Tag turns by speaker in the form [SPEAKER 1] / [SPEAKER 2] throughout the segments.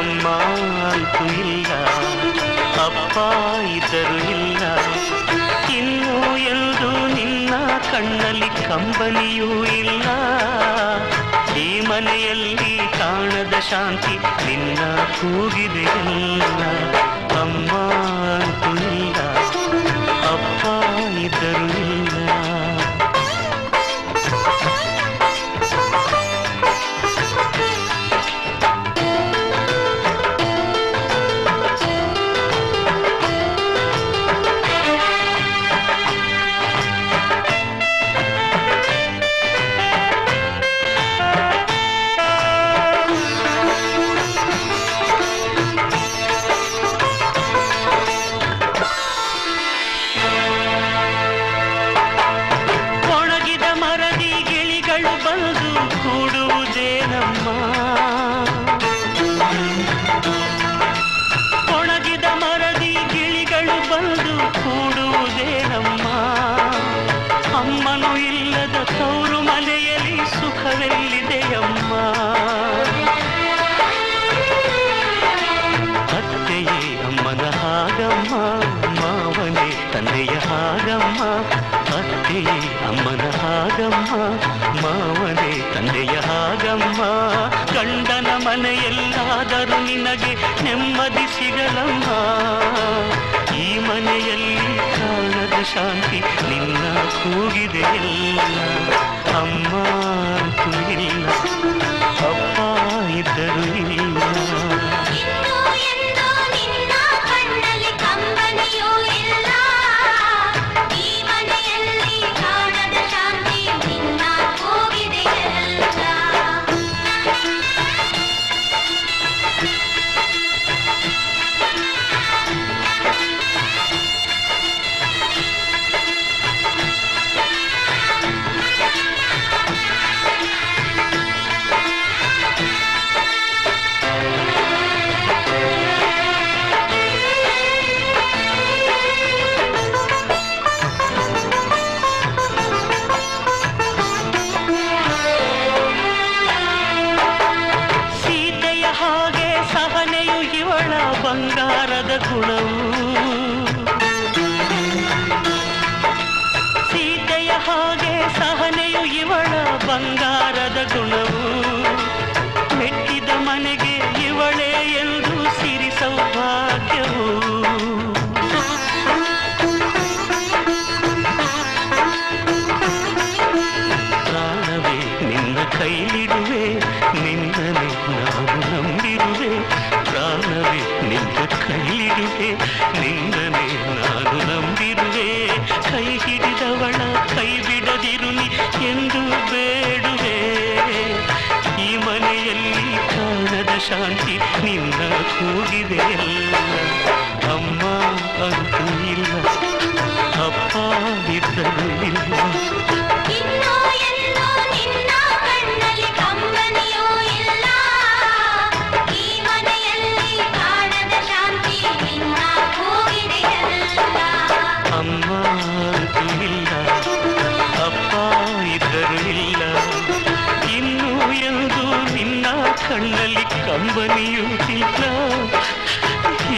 [SPEAKER 1] ಅಮ್ಮ ಅಂತೂ ಇಲ್ಲ, ಅಪ್ಪ ಇದ್ದರೂ ಇಲ್ಲ, ಇನ್ನು ಎಂದು ನಿನ್ನ ಕಣ್ಣಲ್ಲಿ ಕಂಬನಿಯೂ ಇಲ್ಲ. ಈ ಮನೆಯಲ್ಲಿ ಕಾಣದ ಶಾಂತಿ ನಿನ್ನ ಕೂಗಿದೆಯಲ್ಲ. ಅಮ್ಮ ಅಂತೂ ಇಲ್ಲ, ಅಪ್ಪ ಇದ್ದರೂ ಇಲ್ಲ. ಒಣಗಿದ ಮರದಿ ಗಿಳಿಗಳು ಬಂದು ಕೂಡುವುದೇನಮ್ಮ? ಅಮ್ಮನು ಇಲ್ಲದ ತವರು ಮನೆಯಲ್ಲಿ ಸುಖವೆಲ್ಲಿದೆಯಮ್ಮ? ಅತ್ತೆಯೇ ಅಮ್ಮನ ಹಾಗಮ್ಮ, ಮಾವನೇ ತಂದೆಯ ಹಾಗಮ್ಮ. ಅತ್ತೆಯೇ ಅಮ್ಮನ ಹಾಗಮ್ಮ, ಮಾವನೇ ತಂದೆಯ ಹಾಗಮ್ಮ. ಗಂಡನ ಮನೆಯಲ್ಲಾದರೂ ನಿನಗೆ ನೆಮ್ಮದಿ ಸಿಗಲಮ್ಮ. ಈ ಮನೆಯಲ್ಲಿ ಕಾಣದ ಶಾಂತಿ ನಿನ್ನ ಕೂಗಿದೆಯಲ್ಲ. ಅಮ್ಮ ಅಂತೂ ಇಲ್ಲ, ಅಪ್ಪ ಇದ್ದರೂ ಇಲ್ಲ. ಬಂಗಾರದ ಗುಣವು ಸೀತೆಯ ಹಾಗೆ ಸಹನೆಯು ಇವಳ ಬಂಗಾರದ ಗುಣವು. ಮೆಟ್ಟಿದ ಮನೆಗೆ ಇವಳೇ ಎಂದು ಸಿರಿ ಸೌಭಾಗ್ಯವು. ಪ್ರಾಣವೇ ನಿನ್ನ ಕೈಲಿಡುವೆ, ನಿನ್ನನೆ ನಾವು ನಂಬಿರುವೆ. ಪ್ರಾಣವೇ ನಿನ್ನ ಕೈಲಿಡುವೆ, ನಿನ್ನನೆ ನಾನು ನಂಬಿರುವೆ. ಕೈ ಹಿಡಿದವಳ ಕೈ ಬಿಡದಿರುನಿ ಎಂದು ಬೇಡುವೆ. ಈ ಮನೆಯಲ್ಲಿ ಕಾಣದ ಶಾಂತಿ ನಿನ್ನ ಕೂಗಿದೆಯಲ್ಲ. ಅಮ್ಮ ಅಂತೂ ಇಲ್ಲ, ಅಪ್ಪ ಇದ್ದರೂ ಇಲ್ಲ. ಅಮ್ಮ ಅಂತೂ ಇಲ್ಲ, ಅಪ್ಪ ಇದ್ದರೂ ಇಲ್ಲ, ಇನ್ನು ಎಂದು ನಿನ್ನ ಕಣ್ಣಲ್ಲಿ ಕಂಬನಿಯೂ ಇಲ್ಲ.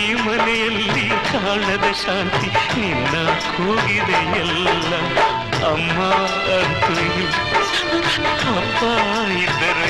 [SPEAKER 1] ಈ ಮನೆಯಲ್ಲಿ ಕಾಣದ ಶಾಂತಿ ನಿನ್ನ ಕೂಗಿದೆಯಲ್ಲ. ಅಮ್ಮ ಅಂತೂ ಇಲ್ಲ, ಅಪ್ಪ ಇದ್ದರೂ